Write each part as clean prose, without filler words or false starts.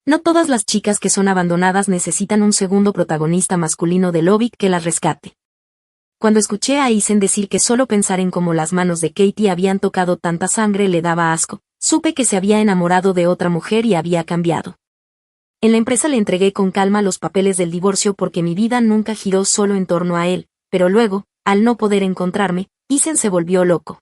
No todas las chicas que son abandonadas necesitan un segundo protagonista masculino de lobby que las rescate. Cuando escuché a Isen decir que solo pensar en cómo las manos de Katie habían tocado tanta sangre le daba asco, supe que se había enamorado de otra mujer y había cambiado. En la empresa le entregué con calma los papeles del divorcio porque mi vida nunca giró solo en torno a él, pero luego, al no poder encontrarme, Isen se volvió loco.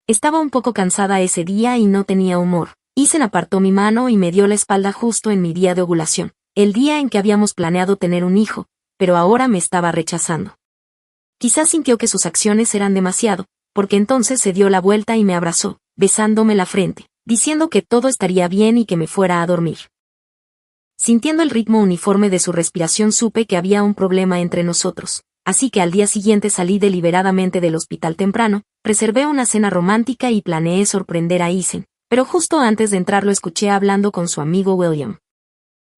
Estaba un poco cansada ese día y no tenía humor. Isen apartó mi mano y me dio la espalda justo en mi día de ovulación, el día en que habíamos planeado tener un hijo, pero ahora me estaba rechazando. Quizás sintió que sus acciones eran demasiado, porque entonces se dio la vuelta y me abrazó, besándome la frente, diciendo que todo estaría bien y que me fuera a dormir. Sintiendo el ritmo uniforme de su respiración supe que había un problema entre nosotros, así que al día siguiente salí deliberadamente del hospital temprano, reservé una cena romántica y planeé sorprender a Isen, pero justo antes de entrar lo escuché hablando con su amigo William.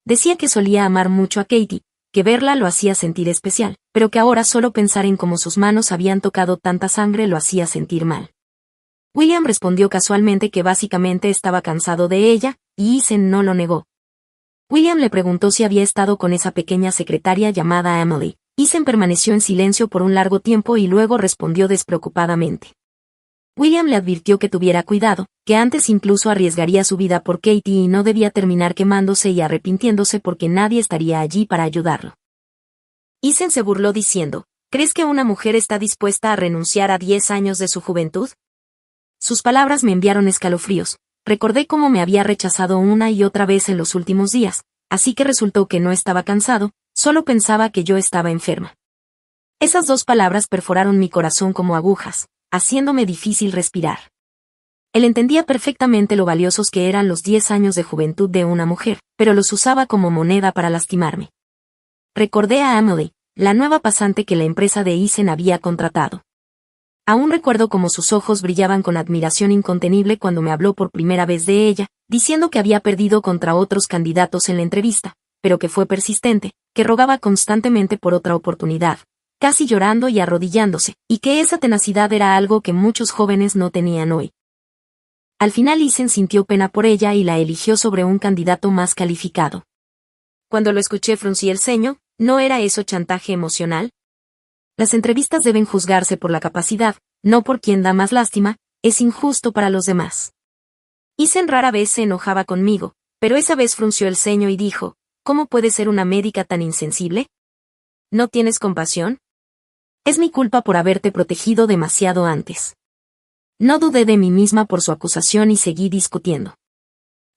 Decía que solía amar mucho a Katie, que verla lo hacía sentir especial, pero que ahora solo pensar en cómo sus manos habían tocado tanta sangre lo hacía sentir mal. William respondió casualmente que básicamente estaba cansado de ella, y Isen no lo negó. William le preguntó si había estado con esa pequeña secretaria llamada Emily. Isen permaneció en silencio por un largo tiempo y luego respondió despreocupadamente. William le advirtió que tuviera cuidado, que antes incluso arriesgaría su vida por Katie y no debía terminar quemándose y arrepintiéndose porque nadie estaría allí para ayudarlo. Isen se burló diciendo, ¿crees que una mujer está dispuesta a renunciar a 10 años de su juventud? Sus palabras me enviaron escalofríos. Recordé cómo me había rechazado una y otra vez en los últimos días, así que resultó que no estaba cansado, solo pensaba que yo estaba enferma. Esas dos palabras perforaron mi corazón como agujas, haciéndome difícil respirar. Él entendía perfectamente lo valiosos que eran los 10 años de juventud de una mujer, pero los usaba como moneda para lastimarme. Recordé a Emily, la nueva pasante que la empresa de Isen había contratado. Aún recuerdo cómo sus ojos brillaban con admiración incontenible cuando me habló por primera vez de ella, diciendo que había perdido contra otros candidatos en la entrevista, pero que fue persistente, que rogaba constantemente por otra oportunidad, casi llorando y arrodillándose, y que esa tenacidad era algo que muchos jóvenes no tenían hoy. Al final Isen sintió pena por ella y la eligió sobre un candidato más calificado. Cuando lo escuché fruncí el ceño, ¿no era eso chantaje emocional? Las entrevistas deben juzgarse por la capacidad, no por quien da más lástima, es injusto para los demás. Isen rara vez se enojaba conmigo, pero esa vez frunció el ceño y dijo, ¿cómo puede ser una médica tan insensible? ¿No tienes compasión? Es mi culpa por haberte protegido demasiado antes. No dudé de mí misma por su acusación y seguí discutiendo.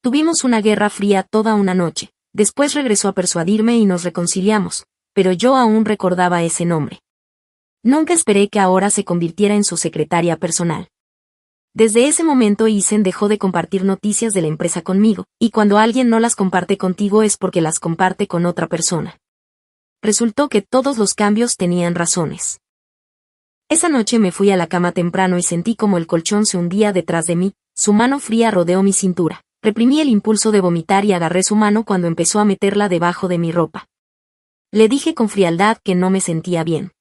Tuvimos una guerra fría toda una noche, después regresó a persuadirme y nos reconciliamos, pero yo aún recordaba ese nombre. Nunca esperé que ahora se convirtiera en su secretaria personal. Desde ese momento Isen dejó de compartir noticias de la empresa conmigo, y cuando alguien no las comparte contigo es porque las comparte con otra persona. Resultó que todos los cambios tenían razones. Esa noche me fui a la cama temprano y sentí como el colchón se hundía detrás de mí, su mano fría rodeó mi cintura. Reprimí el impulso de vomitar y agarré su mano cuando empezó a meterla debajo de mi ropa. Le dije con frialdad que no me sentía bien.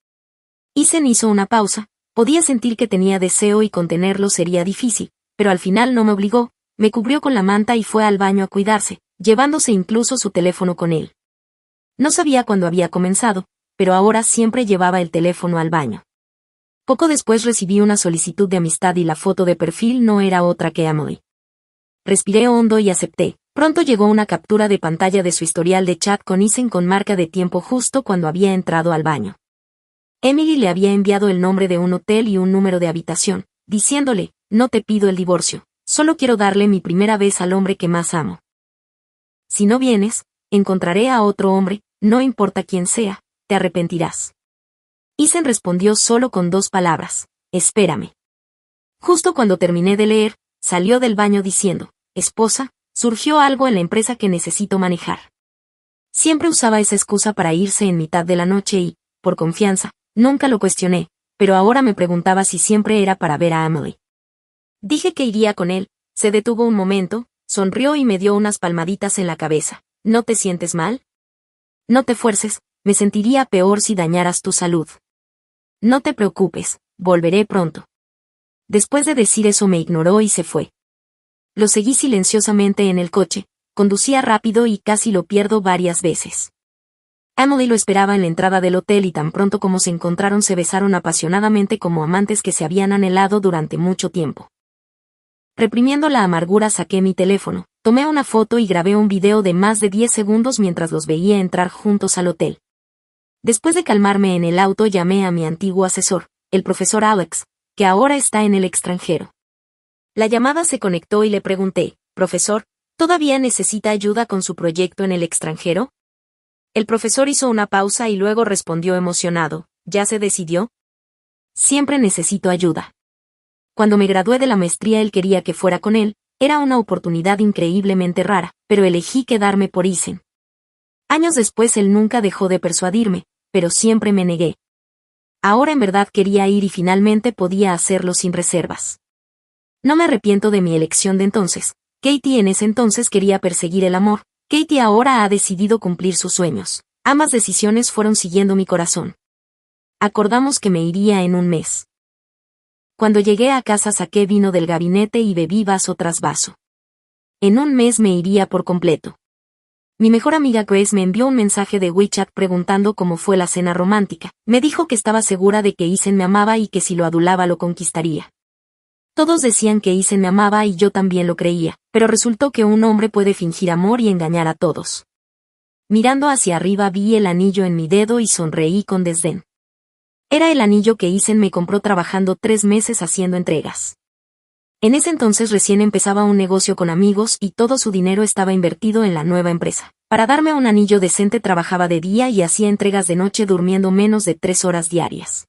Isen hizo una pausa, podía sentir que tenía deseo y contenerlo sería difícil, pero al final no me obligó, me cubrió con la manta y fue al baño a cuidarse, llevándose incluso su teléfono con él. No sabía cuándo había comenzado, pero ahora siempre llevaba el teléfono al baño. Poco después recibí una solicitud de amistad y la foto de perfil no era otra que Emily. Respiré hondo y acepté. Pronto llegó una captura de pantalla de su historial de chat con Isen con marca de tiempo justo cuando había entrado al baño. Emily le había enviado el nombre de un hotel y un número de habitación, diciéndole, no te pido el divorcio, solo quiero darle mi primera vez al hombre que más amo. Si no vienes, encontraré a otro hombre, no importa quién sea, te arrepentirás. Isen respondió solo con 2 palabras, espérame. Justo cuando terminé de leer, salió del baño diciendo, esposa, surgió algo en la empresa que necesito manejar. Siempre usaba esa excusa para irse en mitad de la noche y, por confianza, nunca lo cuestioné, pero ahora me preguntaba si siempre era para ver a Emily. Dije que iría con él, se detuvo un momento, sonrió y me dio unas palmaditas en la cabeza. ¿No te sientes mal? No te fuerces, me sentiría peor si dañaras tu salud. No te preocupes, volveré pronto. Después de decir eso me ignoró y se fue. Lo seguí silenciosamente en el coche, Conducía rápido y casi lo pierdo varias veces. Emily lo esperaba en la entrada del hotel y tan pronto como se encontraron se besaron apasionadamente como amantes que se habían anhelado durante mucho tiempo. Reprimiendo la amargura saqué mi teléfono, tomé una foto y grabé un video de más de 10 segundos mientras los veía entrar juntos al hotel. Después de calmarme en el auto llamé a mi antiguo asesor, el profesor Alex, que ahora está en el extranjero. La llamada se conectó y le pregunté, profesor, ¿todavía necesita ayuda con su proyecto en el extranjero? El profesor hizo una pausa y luego respondió emocionado, ¿ya se decidió? Siempre necesito ayuda. Cuando me gradué de la maestría él quería que fuera con él, era una oportunidad increíblemente rara, pero elegí quedarme por Eisen. Años después él nunca dejó de persuadirme, pero siempre me negué. Ahora en verdad quería ir y finalmente podía hacerlo sin reservas. No me arrepiento de mi elección de entonces. Katie en ese entonces quería perseguir el amor. Katie ahora ha decidido cumplir sus sueños. Ambas decisiones fueron siguiendo mi corazón. Acordamos que me iría en un mes. Cuando llegué a casa saqué vino del gabinete y bebí vaso tras vaso. En un mes me iría por completo. Mi mejor amiga Grace me envió un mensaje de WeChat preguntando cómo fue la cena romántica. Me dijo que estaba segura de que Eisen me amaba y que si lo adulaba lo conquistaría. Todos decían que Eisen me amaba y yo también lo creía, pero resultó que un hombre puede fingir amor y engañar a todos. Mirando hacia arriba vi el anillo en mi dedo y sonreí con desdén. Era el anillo que Eisen me compró trabajando 3 meses haciendo entregas. En ese entonces recién empezaba un negocio con amigos y todo su dinero estaba invertido en la nueva empresa. Para darme un anillo decente trabajaba de día y hacía entregas de noche durmiendo menos de 3 horas diarias.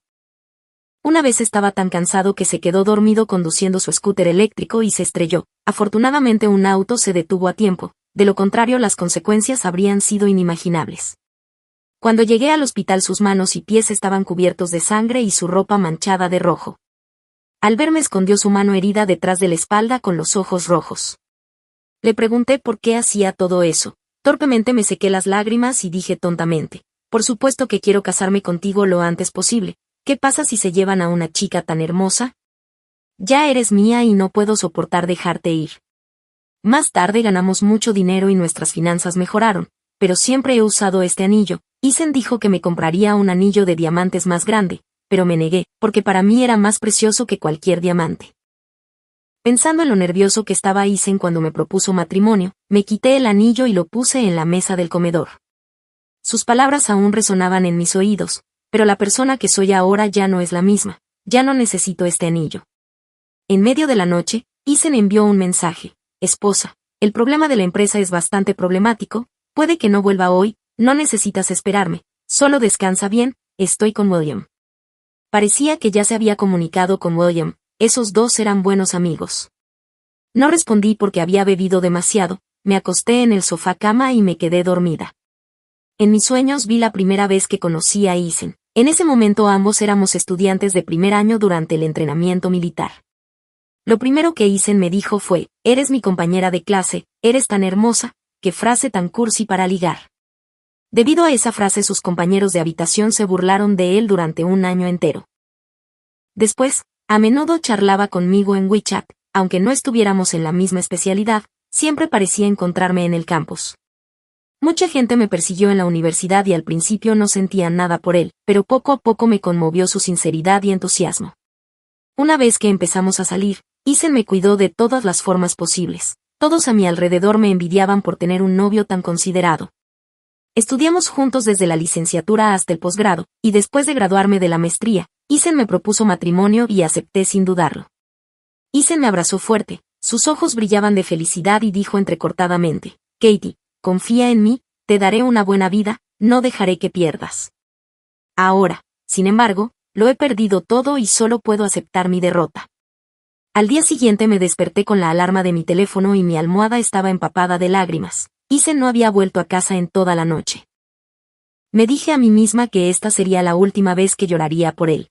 Una vez estaba tan cansado que se quedó dormido conduciendo su scooter eléctrico y se estrelló. Afortunadamente un auto se detuvo a tiempo, de lo contrario las consecuencias habrían sido inimaginables. Cuando llegué al hospital sus manos y pies estaban cubiertos de sangre y su ropa manchada de rojo. Al verme escondió su mano herida detrás de la espalda con los ojos rojos. Le pregunté por qué hacía todo eso. Torpemente me sequé las lágrimas y dije tontamente, por supuesto que quiero casarme contigo lo antes posible. ¿Qué pasa si se llevan a una chica tan hermosa? Ya eres mía y no puedo soportar dejarte ir. Más tarde ganamos mucho dinero y nuestras finanzas mejoraron, pero siempre he usado este anillo. Eisen dijo que me compraría un anillo de diamantes más grande, pero me negué, porque para mí era más precioso que cualquier diamante. Pensando en lo nervioso que estaba Eisen cuando me propuso matrimonio, me quité el anillo y lo puse en la mesa del comedor. Sus palabras aún resonaban en mis oídos. Pero la persona que soy ahora ya no es la misma, ya no necesito este anillo. En medio de la noche, Eisen envió un mensaje, esposa, el problema de la empresa es bastante problemático, puede que no vuelva hoy, no necesitas esperarme, solo descansa bien, estoy con William. Parecía que ya se había comunicado con William, esos dos eran buenos amigos. No respondí porque había bebido demasiado, me acosté en el sofá cama y me quedé dormida. En mis sueños vi la primera vez que conocí a Eisen. En ese momento ambos éramos estudiantes de primer año durante el entrenamiento militar. Lo primero que Eisen me dijo fue, eres mi compañera de clase, eres tan hermosa, qué frase tan cursi para ligar. Debido a esa frase sus compañeros de habitación se burlaron de él durante un año entero. Después, a menudo charlaba conmigo en WeChat, aunque no estuviéramos en la misma especialidad, siempre parecía encontrarme en el campus. Mucha gente me persiguió en la universidad y al principio no sentía nada por él, pero poco a poco me conmovió su sinceridad y entusiasmo. Una vez que empezamos a salir, Eisen me cuidó de todas las formas posibles. Todos a mi alrededor me envidiaban por tener un novio tan considerado. Estudiamos juntos desde la licenciatura hasta el posgrado, y después de graduarme de la maestría, Eisen me propuso matrimonio y acepté sin dudarlo. Eisen me abrazó fuerte, sus ojos brillaban de felicidad y dijo entrecortadamente, Katie, confía en mí, te daré una buena vida, no dejaré que pierdas. Ahora, sin embargo, lo he perdido todo y solo puedo aceptar mi derrota. Al día siguiente me desperté con la alarma de mi teléfono y mi almohada estaba empapada de lágrimas. Eisen no había vuelto a casa en toda la noche. Me dije a mí misma que esta sería la última vez que lloraría por él.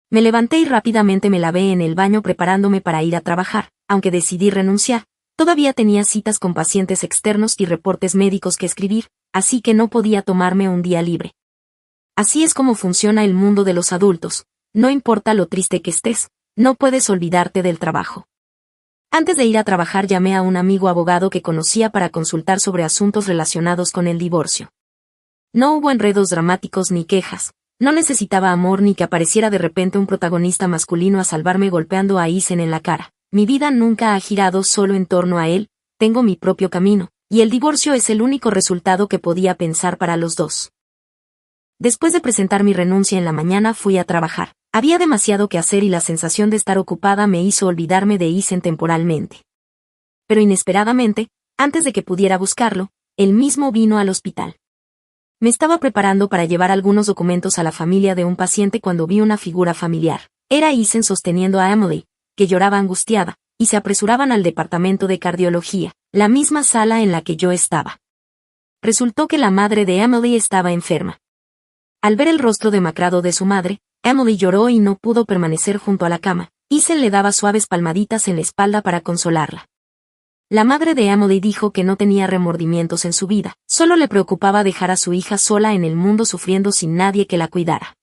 Me levanté y rápidamente me lavé en el baño preparándome para ir a trabajar, aunque decidí renunciar. Todavía tenía citas con pacientes externos y reportes médicos que escribir, así que no podía tomarme un día libre. Así es como funciona el mundo de los adultos, no importa lo triste que estés, no puedes olvidarte del trabajo. Antes de ir a trabajar llamé a un amigo abogado que conocía para consultar sobre asuntos relacionados con el divorcio. No hubo enredos dramáticos ni quejas. No necesitaba amor ni que apareciera de repente un protagonista masculino a salvarme golpeando a Isen en la cara. Mi vida nunca ha girado solo en torno a él, tengo mi propio camino, y el divorcio es el único resultado que podía pensar para los dos. Después de presentar mi renuncia en la mañana fui a trabajar. Había demasiado que hacer y la sensación de estar ocupada me hizo olvidarme de Isen temporalmente. Pero inesperadamente, antes de que pudiera buscarlo, él mismo vino al hospital. Me estaba preparando para llevar algunos documentos a la familia de un paciente cuando vi una figura familiar. Era Isen sosteniendo a Emily, que lloraba angustiada, y se apresuraban al departamento de cardiología, la misma sala en la que yo estaba. Resultó que la madre de Emily estaba enferma. Al ver el rostro demacrado de su madre, Emily lloró y no pudo permanecer junto a la cama. Isen le daba suaves palmaditas en la espalda para consolarla. La madre de Emily dijo que no tenía remordimientos en su vida, solo le preocupaba dejar a su hija sola en el mundo sufriendo sin nadie que la cuidara.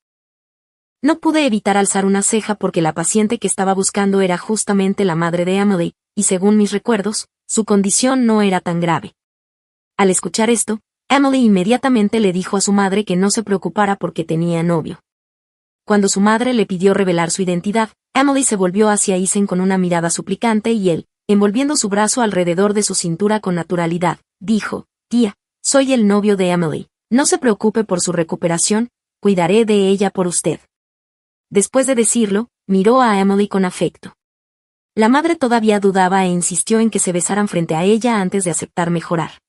No pude evitar alzar una ceja porque la paciente que estaba buscando era justamente la madre de Emily, y según mis recuerdos, su condición no era tan grave. Al escuchar esto, Emily inmediatamente le dijo a su madre que no se preocupara porque tenía novio. Cuando su madre le pidió revelar su identidad, Emily se volvió hacia Isen con una mirada suplicante y él, envolviendo su brazo alrededor de su cintura con naturalidad, dijo, «Tía, soy el novio de Emily. No se preocupe por su recuperación, cuidaré de ella por usted». Después de decirlo, miró a Emily con afecto. La madre todavía dudaba e insistió en que se besaran frente a ella antes de aceptar mejorar.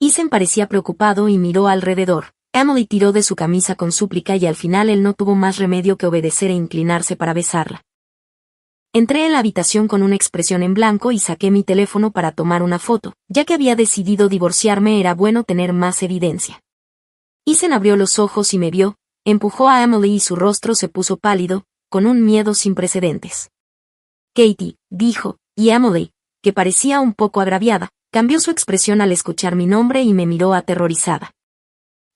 Isen parecía preocupado y miró alrededor. Emily tiró de su camisa con súplica y al final él no tuvo más remedio que obedecer e inclinarse para besarla. Entré en la habitación con una expresión en blanco y saqué mi teléfono para tomar una foto. Ya que había decidido divorciarme era bueno tener más evidencia. Isen abrió los ojos y me vio, empujó a Emily y su rostro se puso pálido, con un miedo sin precedentes. «Katie», dijo, y Emily, que parecía un poco agraviada, cambió su expresión al escuchar mi nombre y me miró aterrorizada.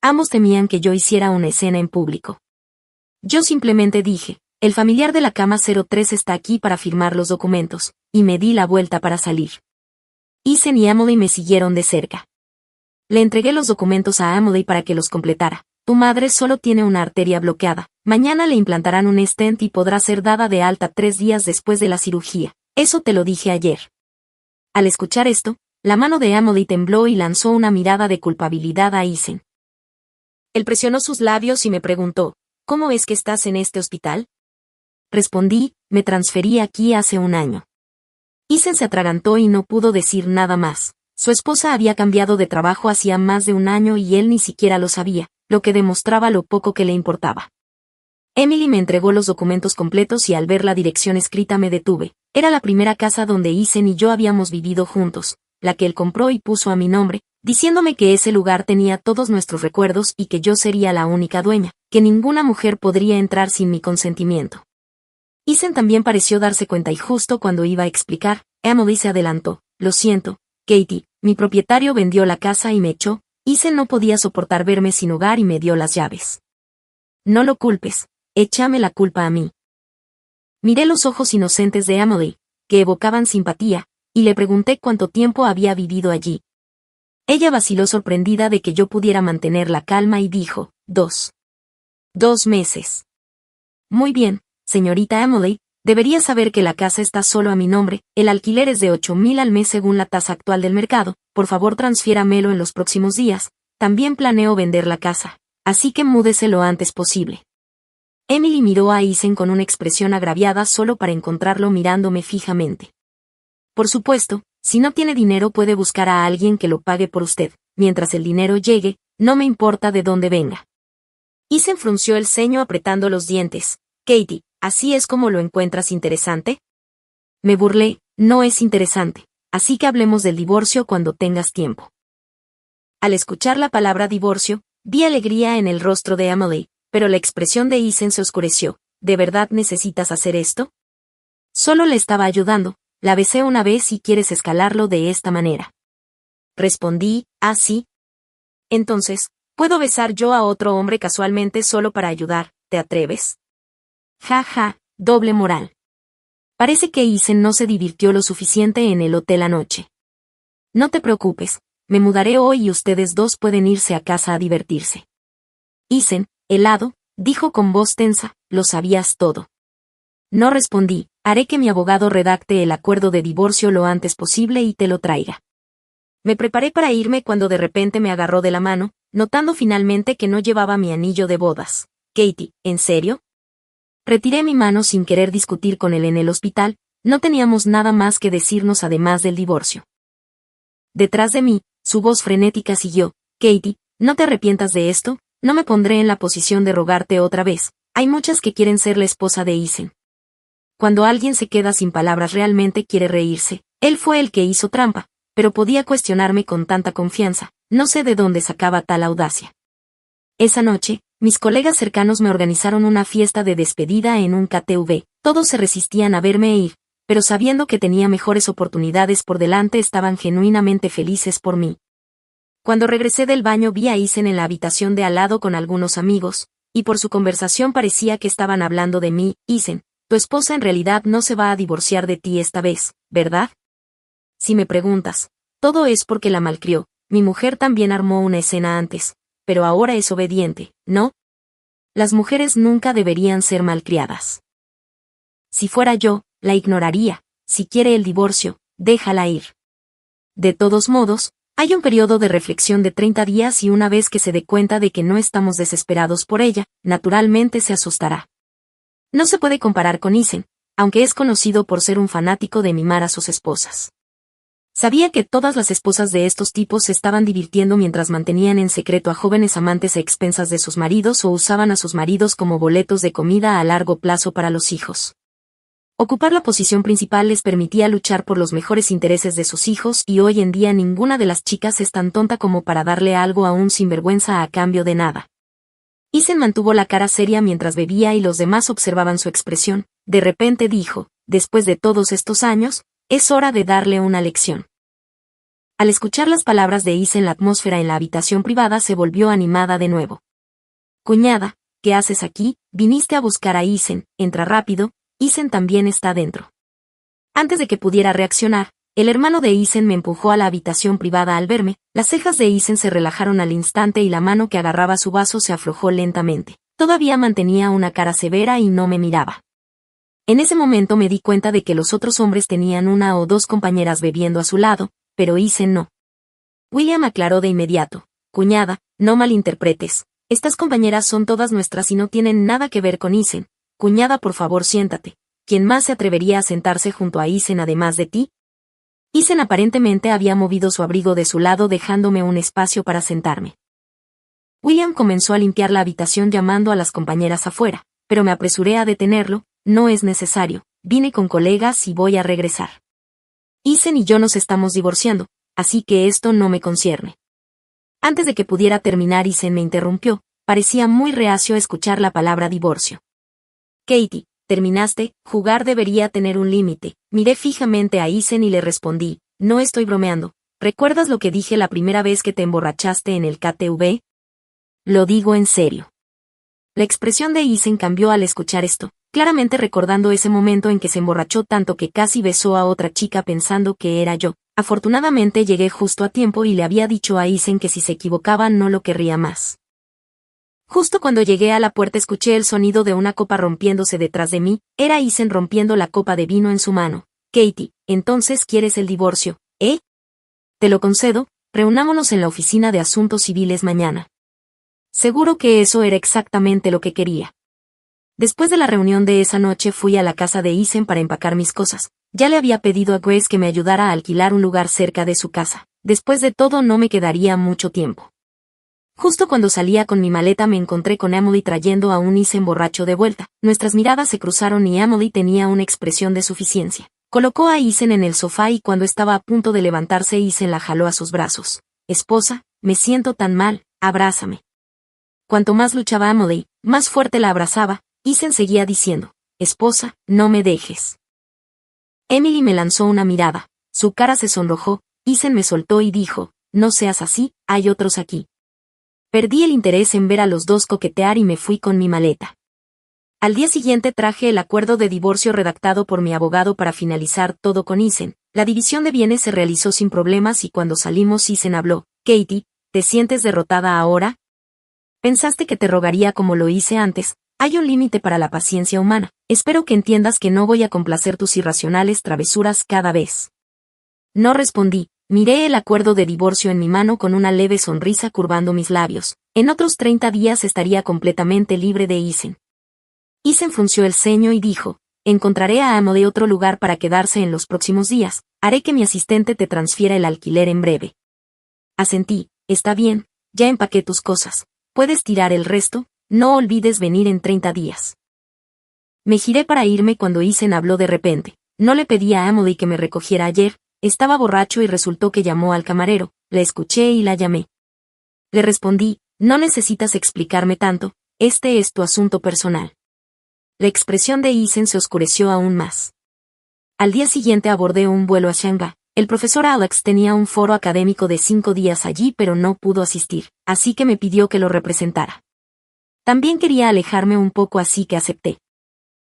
Ambos temían que yo hiciera una escena en público. Yo simplemente dije, «El familiar de la cama 03 está aquí para firmar los documentos», y me di la vuelta para salir. Isen y Emily me siguieron de cerca. Le entregué los documentos a Emily para que los completara. «Tu madre solo tiene una arteria bloqueada. Mañana le implantarán un stent y podrá ser dada de alta 3 días después de la cirugía. Eso te lo dije ayer». Al escuchar esto, la mano de Emily tembló y lanzó una mirada de culpabilidad a Isen. Él presionó sus labios y me preguntó, «¿Cómo es que estás en este hospital?» Respondí, «Me transferí aquí hace un año». Isen se atragantó y no pudo decir nada más. Su esposa había cambiado de trabajo hacía más de un año y él ni siquiera lo sabía, lo que demostraba lo poco que le importaba. Emily me entregó los documentos completos y al ver la dirección escrita me detuve. Era la primera casa donde Isen y yo habíamos vivido juntos, la que él compró y puso a mi nombre, diciéndome que ese lugar tenía todos nuestros recuerdos y que yo sería la única dueña, que ninguna mujer podría entrar sin mi consentimiento. Isen también pareció darse cuenta y justo cuando iba a explicar, Emily se adelantó. «Lo siento, Katie, mi propietario vendió la casa y me echó». Isen no podía soportar verme sin hogar y me dio las llaves. «No lo culpes, échame la culpa a mí». Miré los ojos inocentes de Emily, que evocaban simpatía, y le pregunté cuánto tiempo había vivido allí. Ella vaciló sorprendida de que yo pudiera mantener la calma y dijo, 2 meses. «Muy bien, señorita Emily, debería saber que la casa está solo a mi nombre, el alquiler es de 8,000 al mes según la tasa actual del mercado, por favor transfiéramelo en los próximos días, también planeo vender la casa, así que múdese lo antes posible». Emily miró a Isen con una expresión agraviada solo para encontrarlo mirándome fijamente. «Por supuesto, si no tiene dinero puede buscar a alguien que lo pague por usted, mientras el dinero llegue, no me importa de dónde venga». Isen frunció el ceño apretando los dientes. «Katie, ¿así es como lo encuentras interesante?» Me burlé, «No es interesante, así que hablemos del divorcio cuando tengas tiempo». Al escuchar la palabra divorcio, vi alegría en el rostro de Emily, pero la expresión de Isen se oscureció. «¿De verdad necesitas hacer esto?» Solo le estaba ayudando, la besé una vez y quieres escalarlo de esta manera. Respondí, «Ah, sí. Entonces, ¿puedo besar yo a otro hombre casualmente solo para ayudar? ¿Te atreves?» Ja, ja, doble moral. Parece que Isen no se divirtió lo suficiente en el hotel anoche. No te preocupes, me mudaré hoy y ustedes dos pueden irse a casa a divertirse. Isen, helado, dijo con voz tensa, lo sabías todo. No respondí, haré que mi abogado redacte el acuerdo de divorcio lo antes posible y te lo traiga. Me preparé para irme cuando de repente me agarró de la mano, notando finalmente que no llevaba mi anillo de bodas. Katie, ¿en serio? Retiré mi mano sin querer discutir con él en el hospital, no teníamos nada más que decirnos además del divorcio. Detrás de mí, su voz frenética siguió, Katie, no te arrepientas de esto, no me pondré en la posición de rogarte otra vez, hay muchas que quieren ser la esposa de Isen. Cuando alguien se queda sin palabras realmente quiere reírse, él fue el que hizo trampa, pero podía cuestionarme con tanta confianza, no sé de dónde sacaba tal audacia. Esa noche, mis colegas cercanos me organizaron una fiesta de despedida en un KTV, todos se resistían a verme ir, pero sabiendo que tenía mejores oportunidades por delante estaban genuinamente felices por mí. Cuando regresé del baño vi a Isen en la habitación de al lado con algunos amigos, y por su conversación parecía que estaban hablando de mí. Isen, tu esposa en realidad no se va a divorciar de ti esta vez, ¿verdad? Si me preguntas, todo es porque la malcrió, mi mujer también armó una escena antes, pero ahora es obediente, ¿no? Las mujeres nunca deberían ser malcriadas. Si fuera yo, la ignoraría, si quiere el divorcio, déjala ir. De todos modos, hay un periodo de reflexión de 30 días y una vez que se dé cuenta de que no estamos desesperados por ella, naturalmente se asustará. No se puede comparar con Isen, aunque es conocido por ser un fanático de mimar a sus esposas. Sabía que todas las esposas de estos tipos se estaban divirtiendo mientras mantenían en secreto a jóvenes amantes a expensas de sus maridos o usaban a sus maridos como boletos de comida a largo plazo para los hijos. Ocupar la posición principal les permitía luchar por los mejores intereses de sus hijos y hoy en día ninguna de las chicas es tan tonta como para darle algo a un sinvergüenza a cambio de nada. Isen mantuvo la cara seria mientras bebía y los demás observaban su expresión. De repente dijo, después de todos estos años, es hora de darle una lección. Al escuchar las palabras de Isen la atmósfera en la habitación privada se volvió animada de nuevo. Cuñada, ¿qué haces aquí? Viniste a buscar a Isen, entra rápido, Isen también está dentro. Antes de que pudiera reaccionar, el hermano de Isen me empujó a la habitación privada al verme, las cejas de Isen se relajaron al instante y la mano que agarraba su vaso se aflojó lentamente. Todavía mantenía una cara severa y no me miraba. En ese momento me di cuenta de que los otros hombres tenían una o dos compañeras bebiendo a su lado, pero Isen no. William aclaró de inmediato, cuñada, no malinterpretes, estas compañeras son todas nuestras y no tienen nada que ver con Isen. Cuñada, por favor siéntate. ¿Quién más se atrevería a sentarse junto a Isen además de ti? Isen aparentemente había movido su abrigo de su lado dejándome un espacio para sentarme. William comenzó a limpiar la habitación llamando a las compañeras afuera, pero me apresuré a detenerlo. No es necesario, vine con colegas y voy a regresar. Isen y yo nos estamos divorciando, así que esto no me concierne. Antes de que pudiera terminar Isen me interrumpió, parecía muy reacio a escuchar la palabra divorcio. Katie, terminaste, jugar debería tener un límite. Miré fijamente a Isen y le respondí, no estoy bromeando, ¿recuerdas lo que dije la primera vez que te emborrachaste en el KTV? Lo digo en serio. La expresión de Isen cambió al escuchar esto, claramente recordando ese momento en que se emborrachó tanto que casi besó a otra chica pensando que era yo. Afortunadamente llegué justo a tiempo y le había dicho a Isen que si se equivocaba no lo querría más. Justo cuando llegué a la puerta escuché el sonido de una copa rompiéndose detrás de mí, era Isen rompiendo la copa de vino en su mano. Katie, entonces quieres el divorcio, ¿eh? Te lo concedo, reunámonos en la oficina de asuntos civiles mañana. Seguro que eso era exactamente lo que quería. Después de la reunión de esa noche fui a la casa de Isen para empacar mis cosas. Ya le había pedido a Grace que me ayudara a alquilar un lugar cerca de su casa. Después de todo no me quedaría mucho tiempo. Justo cuando salía con mi maleta me encontré con Emily trayendo a un Isen borracho de vuelta. Nuestras miradas se cruzaron y Emily tenía una expresión de suficiencia. Colocó a Isen en el sofá y cuando estaba a punto de levantarse Isen la jaló a sus brazos. Esposa, me siento tan mal, abrázame. Cuanto más luchaba Emily, más fuerte la abrazaba. Isen seguía diciendo, esposa, no me dejes. Emily me lanzó una mirada, su cara se sonrojó, Isen me soltó y dijo, no seas así, hay otros aquí. Perdí el interés en ver a los dos coquetear y me fui con mi maleta. Al día siguiente traje el acuerdo de divorcio redactado por mi abogado para finalizar todo con Isen. La división de bienes se realizó sin problemas y cuando salimos Isen habló. Katie, ¿te sientes derrotada ahora? ¿Pensaste que te rogaría como lo hice antes? Hay un límite para la paciencia humana. Espero que entiendas que no voy a complacer tus irracionales travesuras cada vez. No respondí. Miré el acuerdo de divorcio en mi mano con una leve sonrisa curvando mis labios. En otros 30 días estaría completamente libre de Isen. Isen frunció el ceño y dijo, encontraré a Amo de otro lugar para quedarse en los próximos días, haré que mi asistente te transfiera el alquiler en breve. Asentí, está bien, ya empaqué tus cosas, puedes tirar el resto, no olvides venir en 30 días. Me giré para irme cuando Isen habló de repente, no le pedí a Emily que me recogiera ayer, estaba borracho y resultó que llamó al camarero, la escuché y la llamé. Le respondí, no necesitas explicarme tanto, este es tu asunto personal. La expresión de Isen se oscureció aún más. Al día siguiente abordé un vuelo a Shanghái. El profesor Alex tenía un foro académico de 5 días allí pero no pudo asistir, así que me pidió que lo representara. También quería alejarme un poco así que acepté.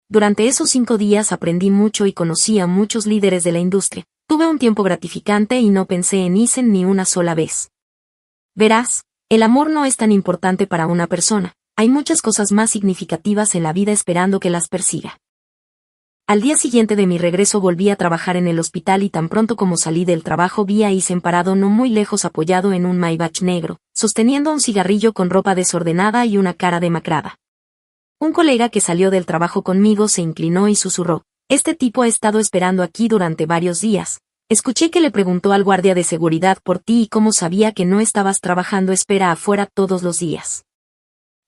Durante esos 5 días aprendí mucho y conocí a muchos líderes de la industria. Tuve un tiempo gratificante y no pensé en Isen ni una sola vez. Verás, el amor no es tan importante para una persona. Hay muchas cosas más significativas en la vida esperando que las persiga. Al día siguiente de mi regreso volví a trabajar en el hospital y tan pronto como salí del trabajo vi a Isen parado no muy lejos apoyado en un Maybach negro, sosteniendo un cigarrillo con ropa desordenada y una cara demacrada. Un colega que salió del trabajo conmigo se inclinó y susurró, este tipo ha estado esperando aquí durante varios días. Escuché que le preguntó al guardia de seguridad por ti y cómo sabía que no estabas trabajando espera afuera todos los días.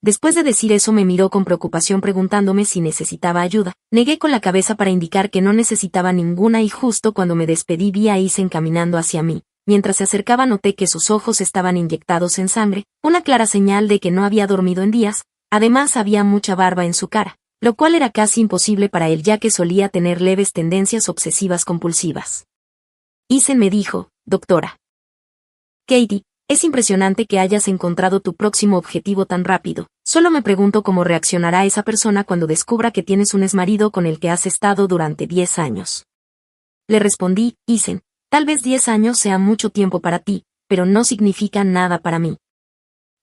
Después de decir eso me miró con preocupación preguntándome si necesitaba ayuda. Negué con la cabeza para indicar que no necesitaba ninguna y justo cuando me despedí vi a Isen caminando hacia mí. Mientras se acercaba noté que sus ojos estaban inyectados en sangre, una clara señal de que no había dormido en días, además había mucha barba en su cara, lo cual era casi imposible para él ya que solía tener leves tendencias obsesivas compulsivas. Isen me dijo, doctora Katie, es impresionante que hayas encontrado tu próximo objetivo tan rápido. Solo me pregunto cómo reaccionará esa persona cuando descubra que tienes un exmarido con el que has estado durante 10 años. Le respondí, Isen, tal vez 10 años sea mucho tiempo para ti, pero no significa nada para mí.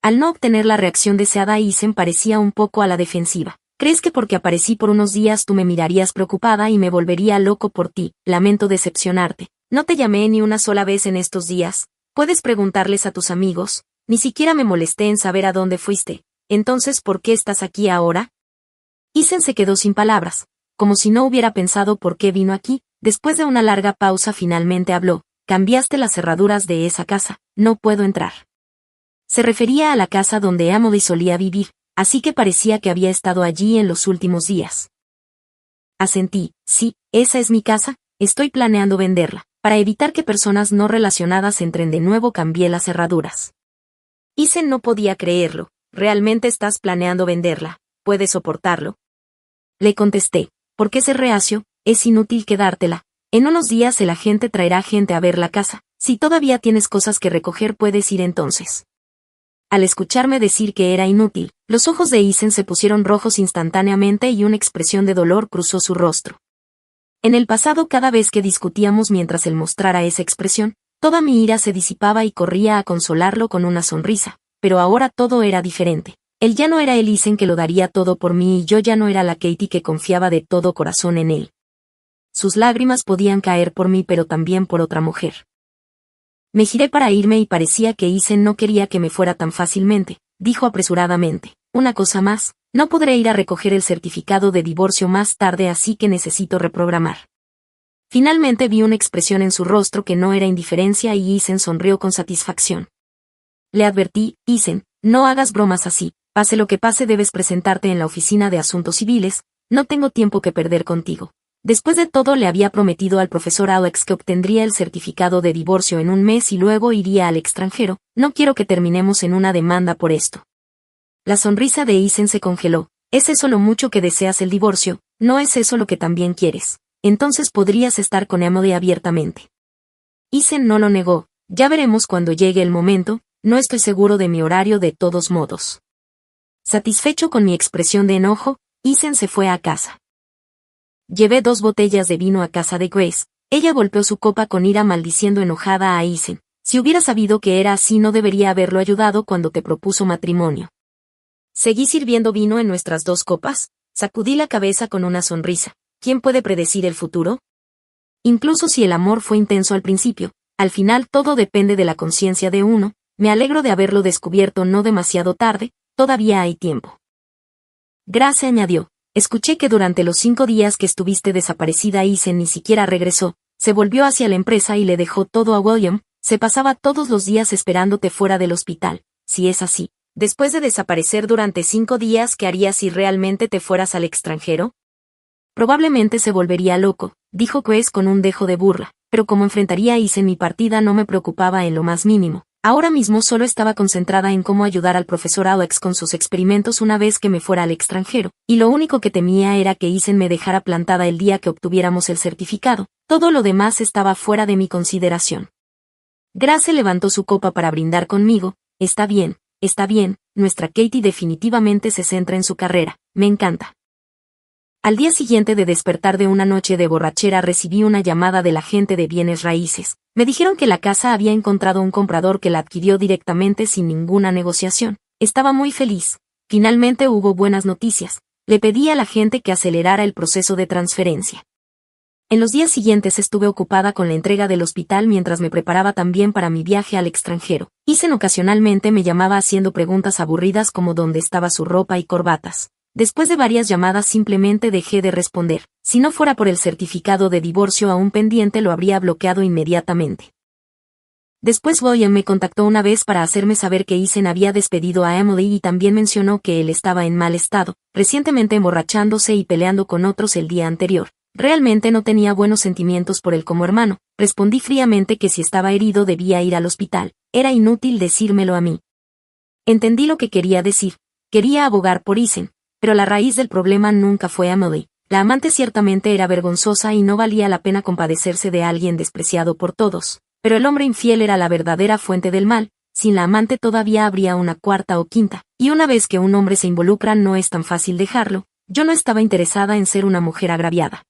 Al no obtener la reacción deseada, Isen parecía un poco a la defensiva. ¿Crees que porque aparecí por unos días tú me mirarías preocupada y me volvería loco por ti? Lamento decepcionarte. No te llamé ni una sola vez en estos días. Puedes preguntarles a tus amigos, ni siquiera me molesté en saber a dónde fuiste, entonces ¿por qué estás aquí ahora? Isen se quedó sin palabras, como si no hubiera pensado por qué vino aquí, después de una larga pausa finalmente habló, cambiaste las cerraduras de esa casa, no puedo entrar. Se refería a la casa donde Emily solía vivir, así que parecía que había estado allí en los últimos días. Asentí, sí, esa es mi casa, estoy planeando venderla. Para evitar que personas no relacionadas entren de nuevo cambié las cerraduras. Isen no podía creerlo, ¿realmente estás planeando venderla? ¿Puedes soportarlo? Le contesté, ¿por qué ser reacio? Es inútil quedártela. En unos días el agente traerá gente a ver la casa, si todavía tienes cosas que recoger puedes ir entonces. Al escucharme decir que era inútil, los ojos de Isen se pusieron rojos instantáneamente y una expresión de dolor cruzó su rostro. En el pasado cada vez que discutíamos mientras él mostrara esa expresión, toda mi ira se disipaba y corría a consolarlo con una sonrisa, pero ahora todo era diferente. Él ya no era el Isen que lo daría todo por mí y yo ya no era la Katie que confiaba de todo corazón en él. Sus lágrimas podían caer por mí pero también por otra mujer. Me giré para irme y parecía que Isen no quería que me fuera tan fácilmente, dijo apresuradamente. Una cosa más. No podré ir a recoger el certificado de divorcio más tarde así que necesito reprogramar. Finalmente vi una expresión en su rostro que no era indiferencia y Isen sonrió con satisfacción. Le advertí, Isen, no hagas bromas así, pase lo que pase debes presentarte en la oficina de asuntos civiles, no tengo tiempo que perder contigo. Después de todo le había prometido al profesor Alex que obtendría el certificado de divorcio en un mes y luego iría al extranjero, no quiero que terminemos en una demanda por esto. La sonrisa de Isen se congeló. ¿Es eso lo mucho que deseas el divorcio? ¿No es eso lo que también quieres? Entonces podrías estar con Emily abiertamente. Isen no lo negó. Ya veremos cuando llegue el momento, no estoy seguro de mi horario de todos modos. Satisfecho con mi expresión de enojo, Isen se fue a casa. Llevé 2 botellas de vino a casa de Grace. Ella golpeó su copa con ira maldiciendo enojada a Isen. Si hubiera sabido que era así no debería haberlo ayudado cuando te propuso matrimonio. Seguí sirviendo vino en nuestras 2 copas. Sacudí la cabeza con una sonrisa. ¿Quién puede predecir el futuro? Incluso si el amor fue intenso al principio, al final todo depende de la conciencia de uno. Me alegro de haberlo descubierto no demasiado tarde, todavía hay tiempo. Grace añadió. Escuché que durante los 5 días que estuviste desaparecida Isen ni siquiera regresó, se volvió hacia la empresa y le dejó todo a William, se pasaba todos los días esperándote fuera del hospital. Si es así, después de desaparecer durante 5 días, ¿qué harías si realmente te fueras al extranjero? Probablemente se volvería loco, dijo Grace con un dejo de burla, pero como enfrentaría a Isen mi partida no me preocupaba en lo más mínimo. Ahora mismo solo estaba concentrada en cómo ayudar al profesor Alex con sus experimentos una vez que me fuera al extranjero, y lo único que temía era que Isen me dejara plantada el día que obtuviéramos el certificado. Todo lo demás estaba fuera de mi consideración. Grace levantó su copa para brindar conmigo. Está bien, nuestra Katie definitivamente se centra en su carrera, me encanta. Al día siguiente de despertar de una noche de borrachera recibí una llamada del agente de bienes raíces. Me dijeron que la casa había encontrado un comprador que la adquirió directamente sin ninguna negociación. Estaba muy feliz. Finalmente hubo buenas noticias. Le pedí a la gente que acelerara el proceso de transferencia. En los días siguientes estuve ocupada con la entrega del hospital mientras me preparaba también para mi viaje al extranjero. Isen ocasionalmente me llamaba haciendo preguntas aburridas como dónde estaba su ropa y corbatas. Después de varias llamadas simplemente dejé de responder. Si no fuera por el certificado de divorcio aún pendiente lo habría bloqueado inmediatamente. Después William me contactó una vez para hacerme saber que Isen había despedido a Emily y también mencionó que él estaba en mal estado, recientemente emborrachándose y peleando con otros el día anterior. Realmente no tenía buenos sentimientos por él como hermano. Respondí fríamente que si estaba herido debía ir al hospital. Era inútil decírmelo a mí. Entendí lo que quería decir. Quería abogar por Isen. Pero la raíz del problema nunca fue Emily. La amante ciertamente era vergonzosa y no valía la pena compadecerse de alguien despreciado por todos. Pero el hombre infiel era la verdadera fuente del mal. Sin la amante todavía habría una cuarta o quinta. Y una vez que un hombre se involucra no es tan fácil dejarlo. Yo no estaba interesada en ser una mujer agraviada.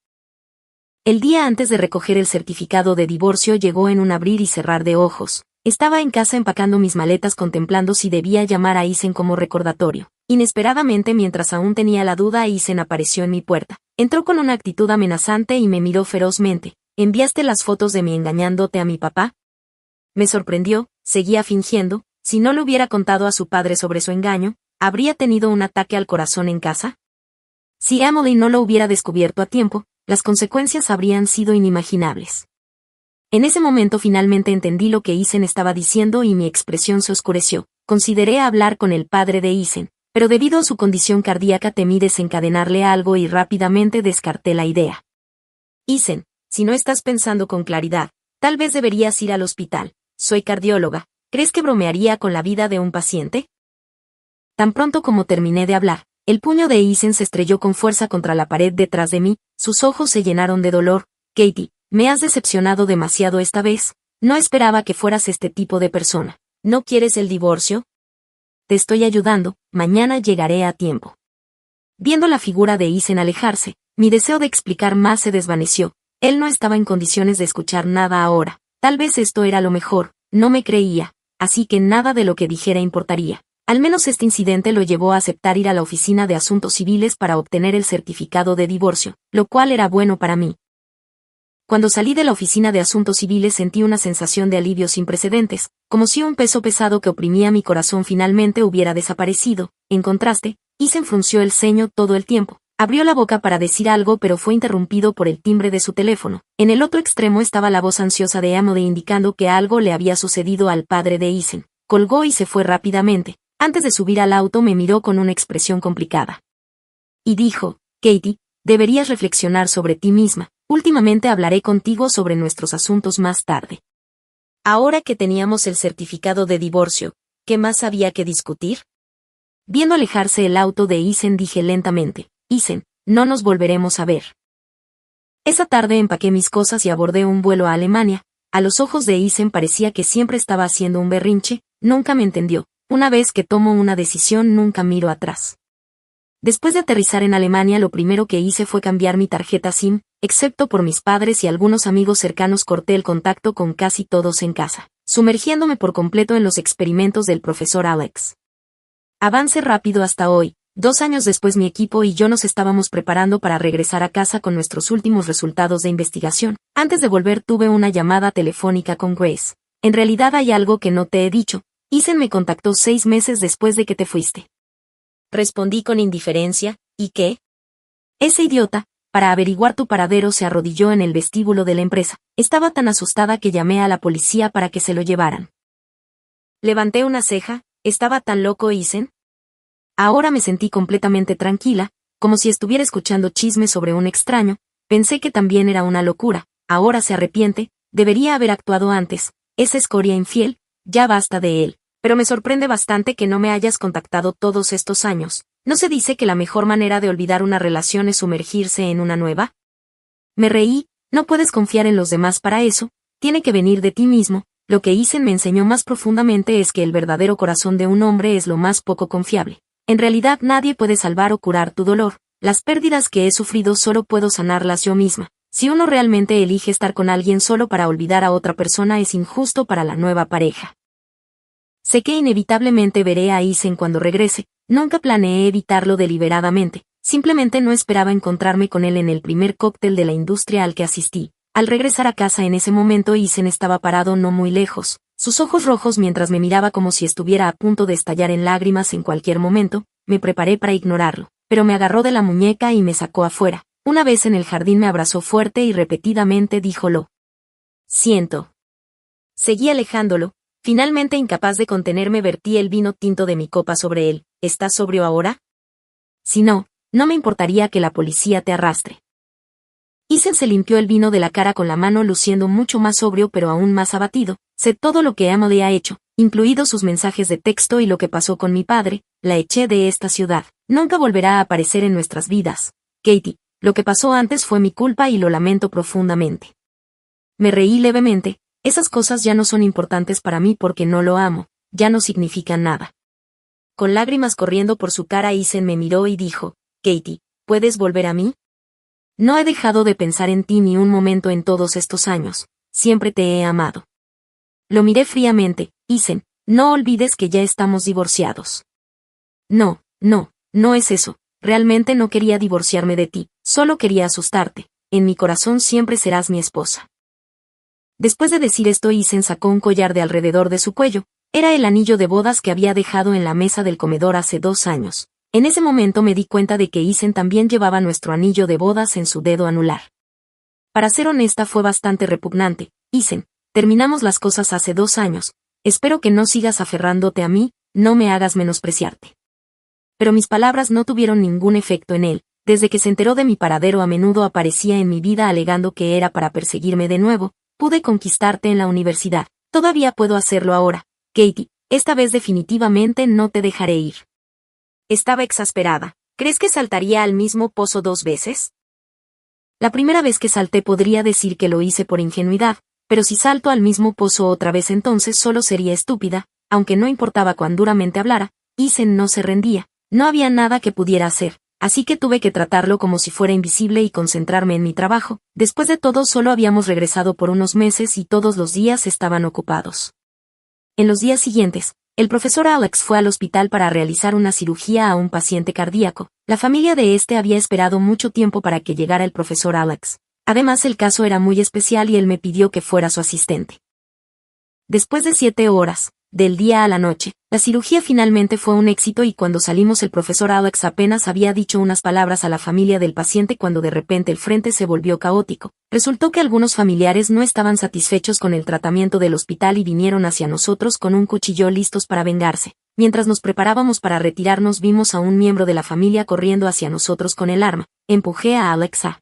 El día antes de recoger el certificado de divorcio llegó en un abrir y cerrar de ojos. Estaba en casa empacando mis maletas contemplando si debía llamar a Isen como recordatorio. Inesperadamente mientras aún tenía la duda Isen apareció en mi puerta. Entró con una actitud amenazante y me miró ferozmente. ¿Enviaste las fotos de mí engañándote a mi papá? Me sorprendió, seguía fingiendo. Si no le hubiera contado a su padre sobre su engaño, ¿habría tenido un ataque al corazón en casa? Si Emily no lo hubiera descubierto a tiempo, las consecuencias habrían sido inimaginables. En ese momento finalmente entendí lo que Isen estaba diciendo y mi expresión se oscureció. Consideré hablar con el padre de Isen, pero debido a su condición cardíaca temí desencadenarle algo y rápidamente descarté la idea. Isen, si no estás pensando con claridad, tal vez deberías ir al hospital. Soy cardióloga. ¿Crees que bromearía con la vida de un paciente? Tan pronto como terminé de hablar, el puño de Isen se estrelló con fuerza contra la pared detrás de mí, sus ojos se llenaron de dolor. Katie, me has decepcionado demasiado esta vez. No esperaba que fueras este tipo de persona. ¿No quieres el divorcio? Te estoy ayudando, mañana llegaré a tiempo. Viendo la figura de Isen alejarse, mi deseo de explicar más se desvaneció. Él no estaba en condiciones de escuchar nada ahora. Tal vez esto era lo mejor, no me creía, así que nada de lo que dijera importaría. Al menos este incidente lo llevó a aceptar ir a la oficina de asuntos civiles para obtener el certificado de divorcio, lo cual era bueno para mí. Cuando salí de la oficina de asuntos civiles sentí una sensación de alivio sin precedentes, como si un peso pesado que oprimía mi corazón finalmente hubiera desaparecido. En contraste, Isen frunció el ceño todo el tiempo. Abrió la boca para decir algo pero fue interrumpido por el timbre de su teléfono. En el otro extremo estaba la voz ansiosa de Emily indicando que algo le había sucedido al padre de Isen. Colgó y se fue rápidamente. Antes de subir al auto me miró con una expresión complicada. Y dijo, Katie, deberías reflexionar sobre ti misma. Últimamente hablaré contigo sobre nuestros asuntos más tarde. Ahora que teníamos el certificado de divorcio, ¿qué más había que discutir? Viendo alejarse el auto de Isen dije lentamente, Isen, no nos volveremos a ver. Esa tarde empaqué mis cosas y abordé un vuelo a Alemania. A los ojos de Isen parecía que siempre estaba haciendo un berrinche, nunca me entendió. Una vez que tomo una decisión nunca miro atrás. Después de aterrizar en Alemania, lo primero que hice fue cambiar mi tarjeta SIM, excepto por mis padres y algunos amigos cercanos. Corté el contacto con casi todos en casa, sumergiéndome por completo en los experimentos del profesor Alex. Avance rápido hasta hoy. 2 años después mi equipo y yo nos estábamos preparando para regresar a casa con nuestros últimos resultados de investigación. Antes de volver tuve una llamada telefónica con Grace. En realidad hay algo que no te he dicho. Ethan me contactó 6 meses después de que te fuiste. Respondí con indiferencia. ¿Y qué? Ese idiota, para averiguar tu paradero, se arrodilló en el vestíbulo de la empresa. Estaba tan asustada que llamé a la policía para que se lo llevaran. Levanté una ceja. ¿Estaba tan loco Ethan? Ahora me sentí completamente tranquila, como si estuviera escuchando chismes sobre un extraño. Pensé que también era una locura. Ahora se arrepiente. Debería haber actuado antes. Esa escoria infiel. Ya basta de él. Pero me sorprende bastante que no me hayas contactado todos estos años. ¿No se dice que la mejor manera de olvidar una relación es sumergirse en una nueva? Me reí. No puedes confiar en los demás para eso. Tiene que venir de ti mismo. Lo que Ethan me enseñó más profundamente es que el verdadero corazón de un hombre es lo más poco confiable. En realidad nadie puede salvar o curar tu dolor. Las pérdidas que he sufrido solo puedo sanarlas yo misma. Si uno realmente elige estar con alguien solo para olvidar a otra persona, es injusto para la nueva pareja. Sé que inevitablemente veré a Ethan cuando regrese. Nunca planeé evitarlo deliberadamente. Simplemente no esperaba encontrarme con él en el primer cóctel de la industria al que asistí. Al regresar a casa en ese momento, Ethan estaba parado no muy lejos, sus ojos rojos mientras me miraba como si estuviera a punto de estallar en lágrimas en cualquier momento. Me preparé para ignorarlo, pero me agarró de la muñeca y me sacó afuera. Una vez en el jardín me abrazó fuerte y repetidamente dijo: lo siento. Seguí alejándolo. Finalmente, incapaz de contenerme, vertí el vino tinto de mi copa sobre él. ¿Estás sobrio ahora? Si no, no me importaría que la policía te arrastre. Ethan se limpió el vino de la cara con la mano, luciendo mucho más sobrio pero aún más abatido. Sé todo lo que Emily ha hecho, incluidos sus mensajes de texto y lo que pasó con mi padre. La eché de esta ciudad. Nunca volverá a aparecer en nuestras vidas. Katie, lo que pasó antes fue mi culpa y lo lamento profundamente. Me reí levemente. Esas cosas ya no son importantes para mí porque no lo amo, ya no significan nada. Con lágrimas corriendo por su cara, Ethan me miró y dijo: Katie, ¿puedes volver a mí? No he dejado de pensar en ti ni un momento en todos estos años. Siempre te he amado. Lo miré fríamente. Ethan, no olvides que ya estamos divorciados. No es eso. Realmente no quería divorciarme de ti, solo quería asustarte. En mi corazón siempre serás mi esposa. Después de decir esto, Ethan sacó un collar de alrededor de su cuello. Era el anillo de bodas que había dejado en la mesa del comedor hace 2 años. En ese momento me di cuenta de que Ethan también llevaba nuestro anillo de bodas en su dedo anular. Para ser honesta, fue bastante repugnante. Ethan, terminamos las cosas hace 2 años. Espero que no sigas aferrándote a mí, no me hagas menospreciarte. Pero mis palabras no tuvieron ningún efecto en él. Desde que se enteró de mi paradero, a menudo aparecía en mi vida alegando que era para perseguirme de nuevo. Pude conquistarte en la universidad. Todavía puedo hacerlo ahora. Katie, esta vez definitivamente no te dejaré ir. Estaba exasperada. ¿Crees que saltaría al mismo pozo 2 veces? La primera vez que salté podría decir que lo hice por ingenuidad, pero si salto al mismo pozo otra vez, entonces solo sería estúpida. Aunque no importaba cuán duramente hablara, Ethan no se rendía. No había nada que pudiera hacer. Así que tuve que tratarlo como si fuera invisible y concentrarme en mi trabajo. Después de todo, solo habíamos regresado por unos meses y todos los días estaban ocupados. En los días siguientes, el profesor Alex fue al hospital para realizar una cirugía a un paciente cardíaco. La familia de este había esperado mucho tiempo para que llegara el profesor Alex. Además, el caso era muy especial y él me pidió que fuera su asistente. Después de 7 horas, del día a la noche, la cirugía finalmente fue un éxito y cuando salimos el profesor Alex apenas había dicho unas palabras a la familia del paciente cuando de repente el frente se volvió caótico. Resultó que algunos familiares no estaban satisfechos con el tratamiento del hospital y vinieron hacia nosotros con un cuchillo listos para vengarse. Mientras nos preparábamos para retirarnos, vimos a un miembro de la familia corriendo hacia nosotros con el arma. Empujé a Alex a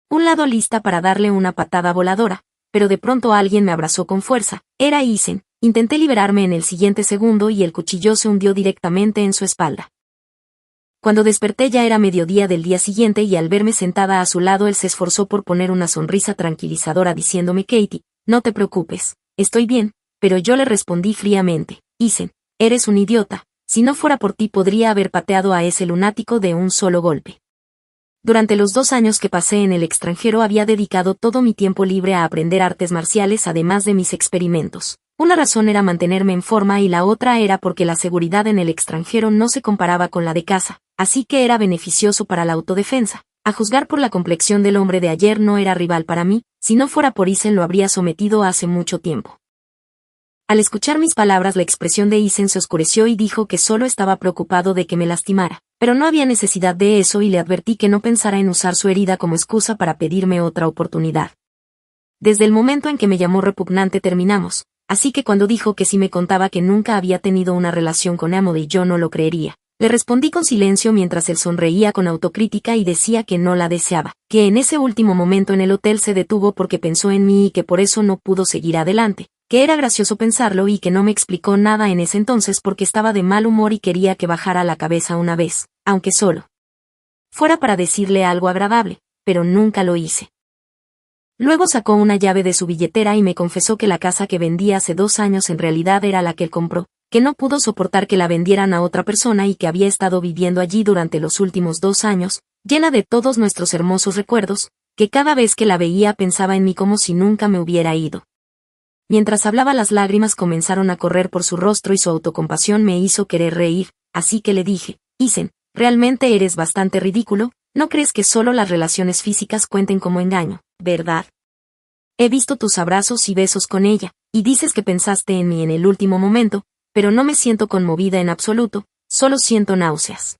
un lado lista para darle una patada voladora, pero de pronto alguien me abrazó con fuerza. Era Ethan. Intenté liberarme en el siguiente segundo y el cuchillo se hundió directamente en su espalda. Cuando desperté ya era mediodía del día siguiente y al verme sentada a su lado él se esforzó por poner una sonrisa tranquilizadora diciéndome: Katie, no te preocupes, estoy bien, pero yo le respondí fríamente: Ethan, eres un idiota, si no fuera por ti podría haber pateado a ese lunático de un solo golpe. Durante los 2 años que pasé en el extranjero había dedicado todo mi tiempo libre a aprender artes marciales además de mis experimentos. Una razón era mantenerme en forma y la otra era porque la seguridad en el extranjero no se comparaba con la de casa, así que era beneficioso para la autodefensa. A juzgar por la complexión del hombre de ayer no era rival para mí, si no fuera por Isen lo habría sometido hace mucho tiempo. Al escuchar mis palabras la expresión de Isen se oscureció y dijo que solo estaba preocupado de que me lastimara, pero no había necesidad de eso y le advertí que no pensara en usar su herida como excusa para pedirme otra oportunidad. Desde el momento en que me llamó repugnante terminamos, así que cuando dijo que si me contaba que nunca había tenido una relación con Emily yo no lo creería. Le respondí con silencio mientras él sonreía con autocrítica y decía que no la deseaba, que en ese último momento en el hotel se detuvo porque pensó en mí y que por eso no pudo seguir adelante, que era gracioso pensarlo y que no me explicó nada en ese entonces porque estaba de mal humor y quería que bajara la cabeza una vez, aunque solo fuera para decirle algo agradable, pero nunca lo hice. Luego sacó una llave de su billetera y me confesó que la casa que vendía hace 2 años en realidad era la que él compró, que no pudo soportar que la vendieran a otra persona y que había estado viviendo allí durante los últimos 2 años, llena de todos nuestros hermosos recuerdos, que cada vez que la veía pensaba en mí como si nunca me hubiera ido. Mientras hablaba las lágrimas comenzaron a correr por su rostro y su autocompasión me hizo querer reír, así que le dije, Isen, realmente eres bastante ridículo, ¿no crees que solo las relaciones físicas cuenten como engaño, verdad? He visto tus abrazos y besos con ella, y dices que pensaste en mí en el último momento, pero no me siento conmovida en absoluto, solo siento náuseas.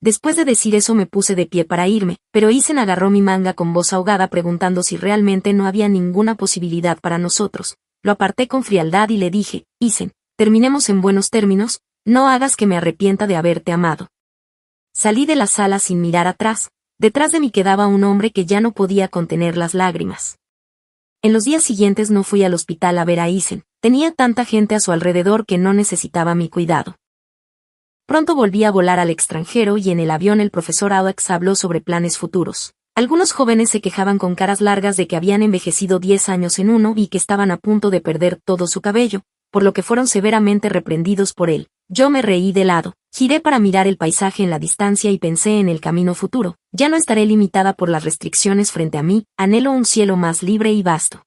Después de decir eso me puse de pie para irme, pero Isen agarró mi manga con voz ahogada preguntando si realmente no había ninguna posibilidad para nosotros. Lo aparté con frialdad y le dije, Isen, terminemos en buenos términos, no hagas que me arrepienta de haberte amado. Salí de la sala sin mirar atrás, detrás de mí quedaba un hombre que ya no podía contener las lágrimas. En los días siguientes no fui al hospital a ver a Isen, tenía tanta gente a su alrededor que no necesitaba mi cuidado. Pronto volví a volar al extranjero y en el avión el profesor Alex habló sobre planes futuros. Algunos jóvenes se quejaban con caras largas de que habían envejecido 10 años en uno y que estaban a punto de perder todo su cabello, por lo que fueron severamente reprendidos por él. Yo me reí de lado, giré para mirar el paisaje en la distancia y pensé en el camino futuro. Ya no estaré limitada por las restricciones frente a mí, anhelo un cielo más libre y vasto.